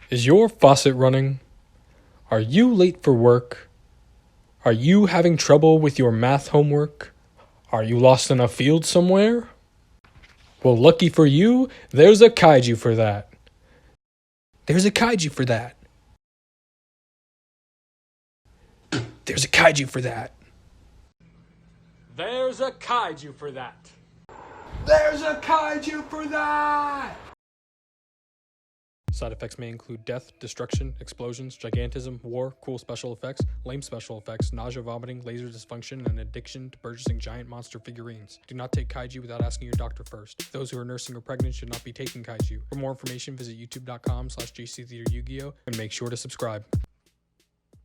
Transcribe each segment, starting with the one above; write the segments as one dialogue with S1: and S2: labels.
S1: Is your faucet running? Are you late for work? Are you having trouble with your math homework? Are you lost in a field somewhere? Well, lucky for you, there's a kaiju for that. There's a kaiju for that. There's a kaiju for that. There's a kaiju for that. There's a kaiju for that! Side effects may include death, destruction, explosions, gigantism, war, cool special effects, lame special effects, nausea, vomiting, laser dysfunction, and addiction to purchasing giant monster figurines. Do not take kaiju without asking your doctor first. Those who are nursing or pregnant should not be taking kaiju. For more information, visit youtube.com/jctheateryu-gi-oh and make sure to subscribe.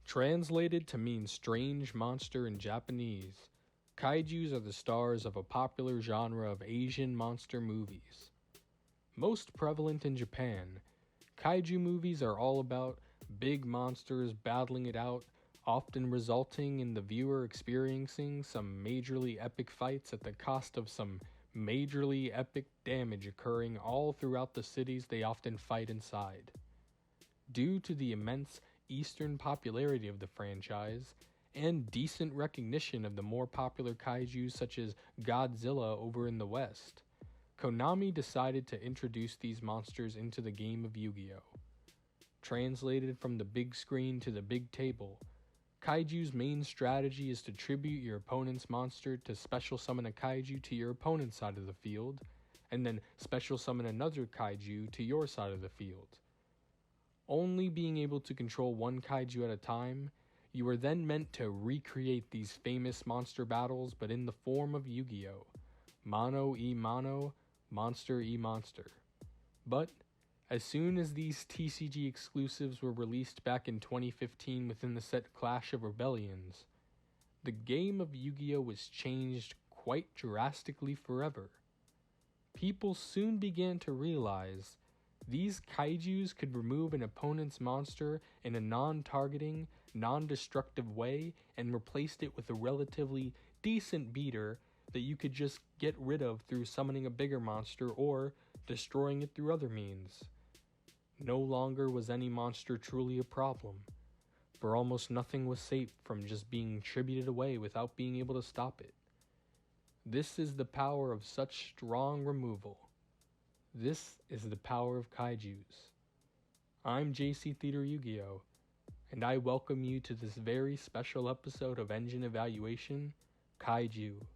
S1: Translated to mean strange monster in Japanese, kaijus are the stars of a popular genre of Asian monster movies. Most prevalent in Japan, kaiju movies are all about big monsters battling it out, often resulting in the viewer experiencing some majorly epic fights at the cost of some majorly epic damage occurring all throughout the cities they often fight inside. Due to the immense Eastern popularity of the franchise, and decent recognition of the more popular kaiju such as Godzilla over in the West, Konami decided to introduce these monsters into the game of Yu-Gi-Oh! Translated from the big screen to the big table, Kaiju's main strategy is to tribute your opponent's monster to special summon a kaiju to your opponent's side of the field, and then special summon another kaiju to your side of the field. Only being able to control one kaiju at a time, you are then meant to recreate these famous monster battles but in the form of Yu-Gi-Oh! Mano e mano, monster e monster. But as soon as these TCG exclusives were released back in 2015 within the set Clash of Rebellions, the game of Yu-Gi-Oh! Was changed quite drastically forever. People soon began to realize these kaijus could remove an opponent's monster in a non-targeting, non-destructive way and replaced it with a relatively decent beater that you could just get rid of through summoning a bigger monster or destroying it through other means. No longer was any monster truly a problem, for almost nothing was safe from just being tributed away without being able to stop it. This is the power of such strong removal. This is the power of kaijus. I'm JC Theater Yu-Gi-Oh! And I welcome you to this very special episode of Engine Evaluation, Kaiju,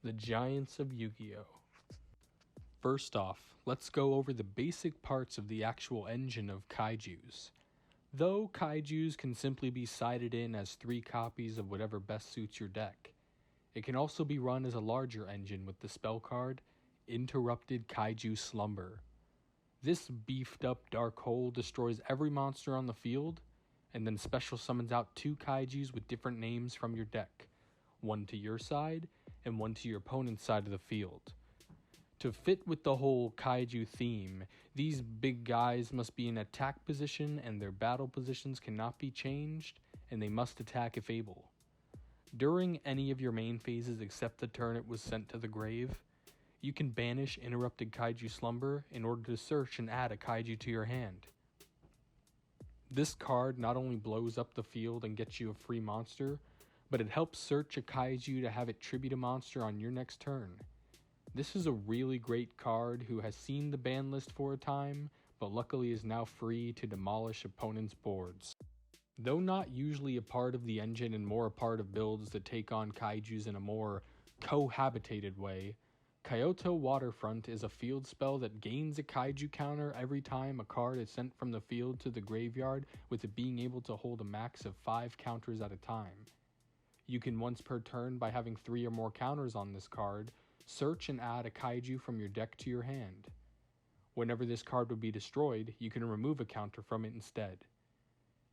S1: the Giants of Yu-Gi-Oh! First off, let's go over the basic parts of the actual engine of kaijus. Though kaijus can simply be sided in as 3 copies of whatever best suits your deck, it can also be run as a larger engine with the spell card, Interrupted Kaiju Slumber. This beefed up dark hole destroys every monster on the field, and then special summons out 2 kaijus with different names from your deck, one to your side and one to your opponent's side of the field. To fit with the whole kaiju theme, these big guys must be in attack position and their battle positions cannot be changed, and they must attack if able. During any of your main phases except the turn it was sent to the grave, you can banish Interrupted Kaiju Slumber in order to search and add a kaiju to your hand. This card not only blows up the field and gets you a free monster, but it helps search a kaiju to have it tribute a monster on your next turn. This is a really great card who has seen the ban list for a time, but luckily is now free to demolish opponents' boards. Though not usually a part of the engine and more a part of builds that take on kaijus in a more cohabitated way, Kyoto Waterfront is a field spell that gains a kaiju counter every time a card is sent from the field to the graveyard, with it being able to hold a max of 5 counters at a time. You can once per turn, by having 3 or more counters on this card, search and add a kaiju from your deck to your hand. Whenever this card would be destroyed, you can remove a counter from it instead.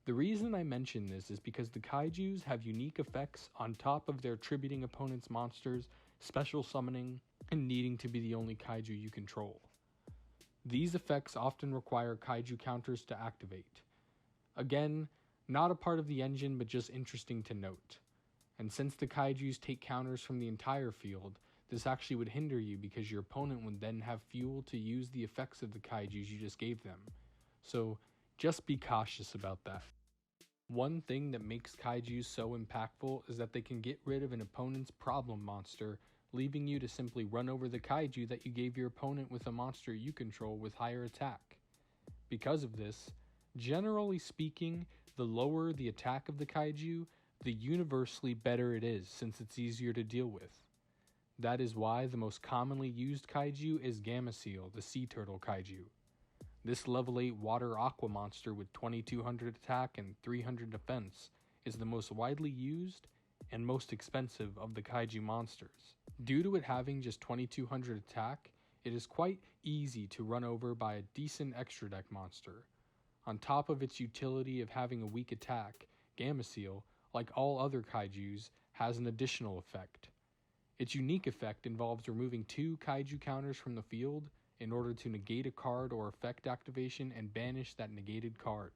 S1: The reason I mention this is because the kaijus have unique effects on top of their tributing opponents' monsters, special summoning, and needing to be the only kaiju you control. These effects often require kaiju counters to activate. Again, not a part of the engine, but just interesting to note. And since the kaijus take counters from the entire field, this actually would hinder you because your opponent would then have fuel to use the effects of the kaijus you just gave them. So Just be cautious about that. One thing that makes kaiju so impactful is that they can get rid of an opponent's problem monster, leaving you to simply run over the kaiju that you gave your opponent with a monster you control with higher attack. Because of this, generally speaking, the lower the attack of the kaiju, the universally better it is since it's easier to deal with. That is why the most commonly used kaiju is Gamma Seal, the sea turtle kaiju. This level 8 water aqua monster with 2200 attack and 300 defense is the most widely used and most expensive of the kaiju monsters. Due to it having just 2200 attack, it is quite easy to run over by a decent extra deck monster. On top of its utility of having a weak attack, Gamma Seal, like all other kaijus, has an additional effect. Its unique effect involves removing 2 kaiju counters from the field in order to negate a card or effect activation and banish that negated card.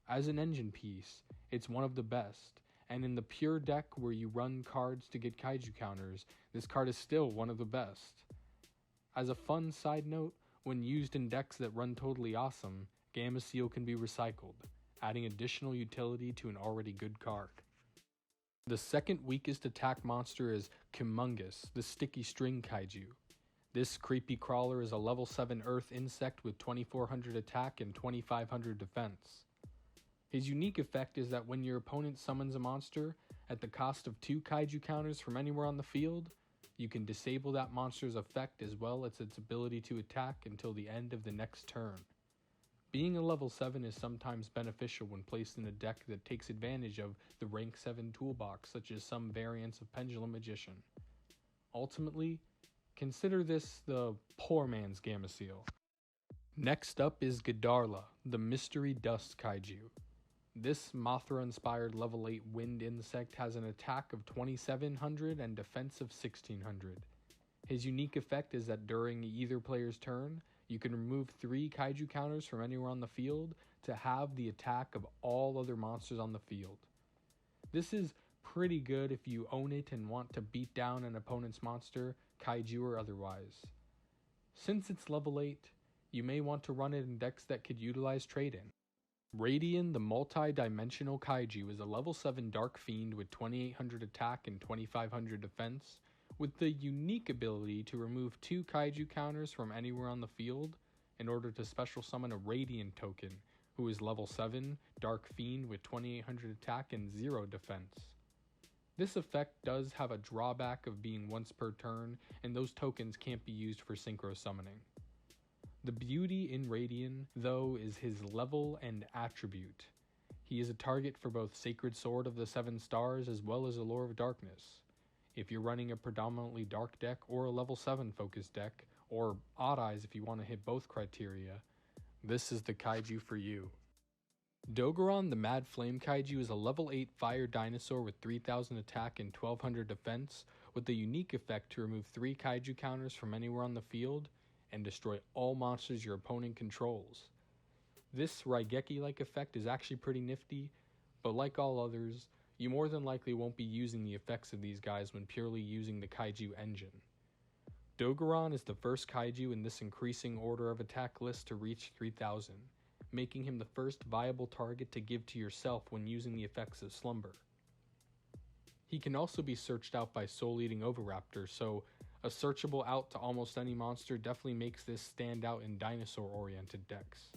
S1: As an engine piece, it's one of the best, and in the pure deck where you run cards to get kaiju counters, this card is still one of the best. As a fun side note, when used in decks that run totally awesome, Gamma Seal can be recycled, adding additional utility to an already good card. The second weakest attack monster is Kumungus, the sticky string kaiju. This creepy crawler is a level 7 earth insect with 2400 attack and 2500 defense. His unique effect is that when your opponent summons a monster, at the cost of 2 kaiju counters from anywhere on the field, you can disable that monster's effect as well as its ability to attack until the end of the next turn. Being a level 7 is sometimes beneficial when placed in a deck that takes advantage of the rank 7 toolbox, such as some variants of Pendulum Magician. Ultimately, consider this the poor man's Gamma Seal. Next up is G'Darla, the mystery dust kaiju. This Mothra-inspired level 8 wind insect has an attack of 2700 and defense of 1600. His unique effect is that during either player's turn, you can remove 3 kaiju counters from anywhere on the field to have the attack of all other monsters on the field. This is pretty good if you own it and want to beat down an opponent's monster, kaiju or otherwise. Since it's level 8, you may want to run it in decks that could utilize trade-in. Radian, the multi-dimensional kaiju, is a level 7 dark fiend with 2800 attack and 2500 defense, with the unique ability to remove 2 kaiju counters from anywhere on the field in order to special summon a Radiant token, who is level 7 dark fiend with 2800 attack and 0 defense. This effect does have a drawback of being once per turn, and those tokens can't be used for synchro summoning. The beauty in Radian, though, is his level and attribute. He is a target for both Sacred Sword of the 7 Stars as well as Allure of Darkness. If you're running a predominantly dark deck or a level 7 focused deck, or Odd Eyes if you want to hit both criteria, this is the kaiju for you. Dogoron, the Mad Flame kaiju, is a level 8 fire dinosaur with 3000 attack and 1200 defense, with the unique effect to remove 3 kaiju counters from anywhere on the field and destroy all monsters your opponent controls. This Raigeki-like effect is actually pretty nifty, but like all others, you more than likely won't be using the effects of these guys when purely using the kaiju engine. Dogoron is the first kaiju in this increasing order of attack list to reach 3000, making him the first viable target to give to yourself when using the effects of Slumber. He can also be searched out by Soul Eating Oviraptor, so a searchable out to almost any monster definitely makes this stand out in dinosaur-oriented decks.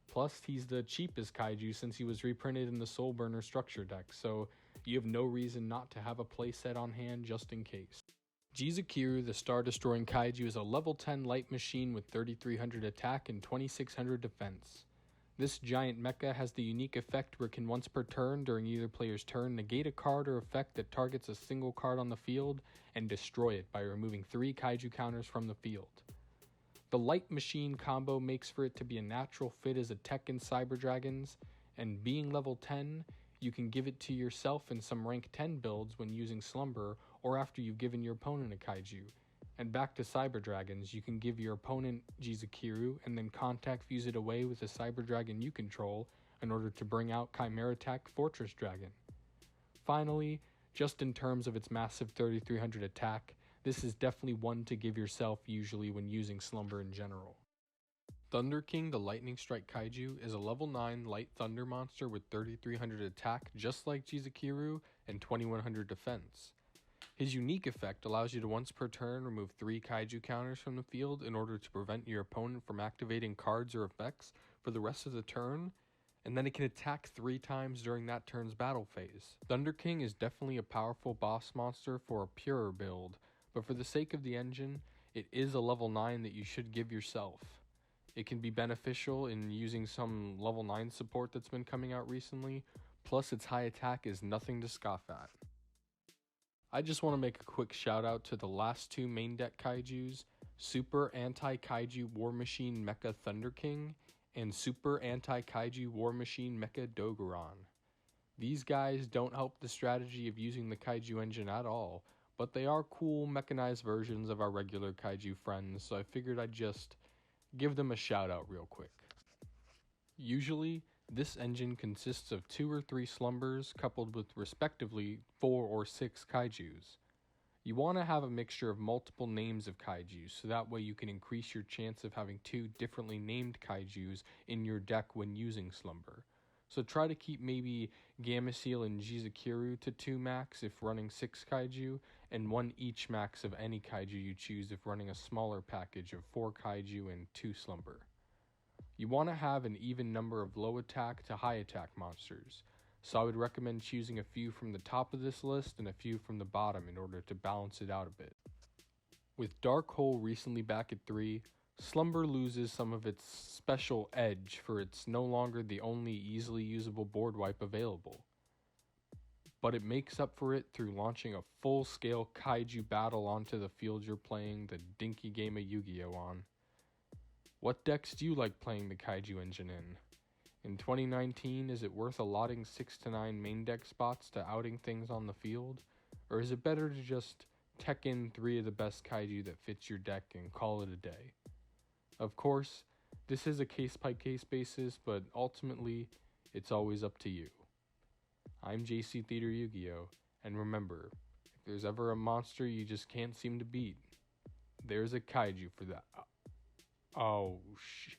S1: Plus, he's the cheapest kaiju since he was reprinted in the Soul Burner structure deck, so you have no reason not to have a playset on hand just in case. Jizukiru, the Star-Destroying kaiju, is a level 10 light machine with 3300 attack and 2600 defense. This giant mecha has the unique effect where it can once per turn during either player's turn negate a card or effect that targets a single card on the field and destroy it by removing 3 kaiju counters from the field. The light machine combo makes for it to be a natural fit as a tech in Cyber Dragons, and being level 10, you can give it to yourself in some rank 10 builds when using Slumber or after you've given your opponent a kaiju. And back to Cyber Dragons, you can give your opponent Jizukiru and then contact fuse it away with a Cyber Dragon you control in order to bring out Chimera Tech Fortress Dragon. Finally, just in terms of its massive 3300 attack, this is definitely one to give yourself usually when using Slumber in general. Thunder King the Lightning Strike Kaiju is a level 9 light thunder monster with 3300 attack just like Jizukiru and 2100 defense. His unique effect allows you to once per turn remove 3 Kaiju counters from the field in order to prevent your opponent from activating cards or effects for the rest of the turn, and then it can attack 3 times during that turn's battle phase. Thunder King is definitely a powerful boss monster for a purer build, but for the sake of the engine, it is a level 9 that you should give yourself. It can be beneficial in using some level 9 support that's been coming out recently, plus its high attack is nothing to scoff at. I just want to make a quick shout out to the last 2 main deck kaijus, Super Anti-Kaiju War Machine Mecha Thunder King and Super Anti-Kaiju War Machine Mecha Dogoran. These guys don't help the strategy of using the kaiju engine at all, but they are cool mechanized versions of our regular kaiju friends, so I figured I'd just give them a shout out real quick. Usually, this engine consists of 2 or 3 slumbers coupled with respectively 4 or 6 kaijus. You want to have a mixture of multiple names of kaijus, so that way you can increase your chance of having 2 differently named kaijus in your deck when using slumber. So try to keep maybe Gameciel and Jizukiru to 2 max if running 6 kaiju, and 1 each max of any kaiju you choose if running a smaller package of 4 kaiju and 2 slumber. You want to have an even number of low attack to high attack monsters, so I would recommend choosing a few from the top of this list and a few from the bottom in order to balance it out a bit. With Dark Hole recently back at 3, Slumber loses some of its special edge for it's no longer the only easily usable board wipe available. But it makes up for it through launching a full-scale kaiju battle onto the field you're playing the dinky game of Yu-Gi-Oh! On. What decks do you like playing the kaiju engine in? In 2019, is it worth allotting 6 to 9 main deck spots to outing things on the field? Or is it better to just tech in 3 of the best kaiju that fits your deck and call it a day? Of course, this is a case-by-case basis, but ultimately, it's always up to you. I'm JC Theater Yu-Gi-Oh! And remember, if there's ever a monster you just can't seem to beat, there's a kaiju for that. Oh, shit.